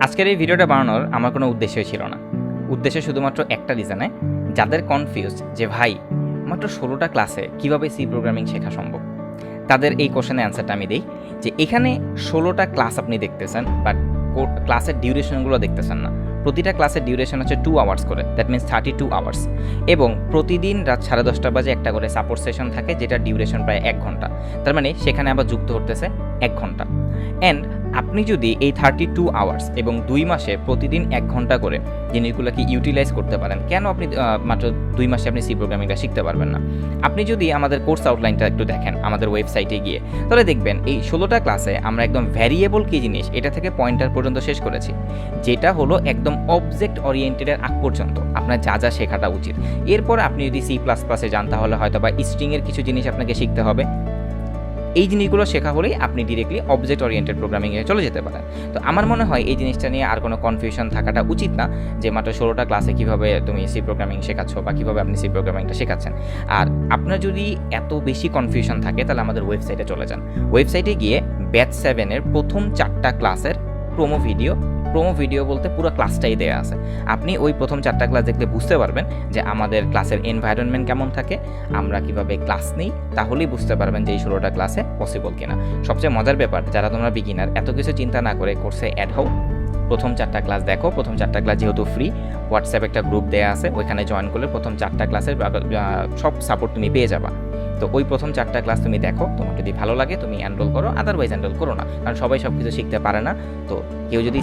আজকের এই ভিডিওটা বানানোর আমার কোনো উদ্দেশ্যই ছিল না। উদ্দেশ্য শুধুমাত্র একটা রিজনে, যাদের কনফিউজড যে ভাই মাত্র 16টা ক্লাসে কীভাবে সি প্রোগ্রামিং শেখা সম্ভব, তাদের এই কোশ্চেনের অ্যান্সারটা আমি দিই যে এখানে 16টা ক্লাস আপনি দেখতেছেন, বাট ক্লাসের ডিউরেশনগুলো দেখতেছেন না। প্রতিটা ক্লাসের ডিউরেশন হচ্ছে 2 আওয়ার্স করে, দ্যাট মিনস 32 আওয়ার্স, এবং প্রতিদিন রাত 10:30 বাজে একটা করে সাপোর্ট সেশন থাকে, যেটা ডিউরেশন প্রায় 1 ঘন্টা। তার মানে সেখানে আবার যুক্ত হতেছে 1 ঘন্টা। অ্যান্ড আপনি যদি এই 32 আওয়ার্স এবং 2 মাসে প্রতিদিন 1 ঘন্টা করে জিনিসগুলোকে ইউটিলাইজ করতে পারেন, কেন আপনি মাত্র 2 মাসে আপনি সি প্রোগ্রামিংটা শিখতে পারবেন না? আপনি যদি আমাদের কোর্স আউটলাইনটা একটু দেখেন আমাদের ওয়েবসাইটে গিয়ে, তাহলে দেখবেন এই 16টা ক্লাসে আমরা একদম ভ্যারিয়েবল কী জিনিস এটা থেকে পয়েন্টার পর্যন্ত শেষ করেছি, যেটা হলো একদম অবজেক্ট ওরিয়েন্টেডের আগ পর্যন্ত আপনার যা যা শেখাটা উচিত। এরপর আপনি যদি C++-এ যান, তাহলে হয়তো বা স্ট্রিংয়ের কিছু জিনিস আপনাকে শিখতে হবে। এই জিনিসগুলো শেখা হলেই আপনি ডিরেক্টলি অবজেক্ট ওরিয়েন্টেড প্রোগ্রামিংয়ে চলে যেতে পারেন। তো আমার মনে হয় এই জিনিসটা নিয়ে আর কোনো কনফিউশন থাকাটা উচিত না যে মাত্র 16টা ক্লাসে কীভাবে তুমি সি প্রোগ্রামিং শেখাচ্ছ বা কীভাবে আপনি সি প্রোগ্রামিংটা শেখাচ্ছেন। আর আপনার যদি এত বেশি কনফিউশন থাকে, তাহলে আমাদের ওয়েবসাইটে চলে যান। ওয়েবসাইটে গিয়ে ব্যাচ 7-এর প্রথম 4টা ক্লাসের প্রোমো ভিডিও বলতে পুরো ক্লাসটাই দেওয়া আছে। আপনি ওই প্রথম 4টা ক্লাস দেখলে বুঝতে পারবেন যে আমাদের ক্লাসের এনভায়রনমেন্ট কেমন থাকে, আমরা কিভাবে ক্লাস নিই, তাহলেই বুঝতে পারবেন যে এই 16টা ক্লাসে পসিবল কিনা। সবচেয়ে মজার ব্যাপার, যারা তোমরা বিগিনার, এত কিছু চিন্তা না করে কোর্সে অ্যাড হও, প্রথম 4টা ক্লাস দেখো। প্রথম 4টা ক্লাস যেহেতু ফ্রি, হোয়াটসঅ্যাপ একটা গ্রুপ দেওয়া আছে, ওইখানে জয়েন করলে প্রথম 4টা ক্লাসের সব সাপোর্ট তুমি পেয়ে যাবা। তো ওই প্রথম 4টা ক্লাস তুমি দেখো, তোমার যদি ভালো লাগে তুমি এনরোল করো, আদারওয়াইজ এনরোল করো না, কারণ সবাই সব কিছু শিখতে পারে না। তো কেউ যদি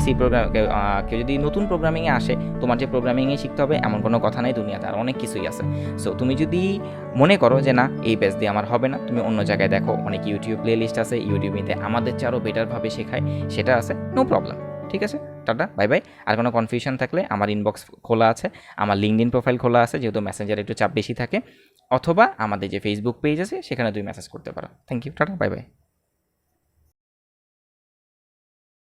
কেউ যদি নতুন প্রোগ্রামিংয়ে আসে, তোমার যে প্রোগ্রামিংয়ে শিখতে হবে এমন কোনো কথা নাই দুনিয়াতে, আর অনেক কিছুই আছে। সো তুমি যদি মনে করো যে না, এই ব্যাচ দিয়ে আমার হবে না, তুমি অন্য জায়গায় দেখো, অনেক ইউটিউব প্লে লিস্ট আছে, ইউটিউবে আমাদের চেয়ে আরও বেটারভাবে শেখায়, সেটা আছে, নো প্রবলেম। ঠিক আছে, টাটা, বাই বাই। আর কোনো কনফিউশন থাকলে আমার ইনবক্স খোলা আছে, আমার লিঙ্কডইন প্রোফাইল খোলা আছে, যেহেতু মেসেঞ্জারে একটু চাপ বেশি থাকে, অথবা আমাদের যে ফেসবুক পেজ আছে সেখানে তুমি মেসেজ করতে পারো। Thank you, tata, bye by.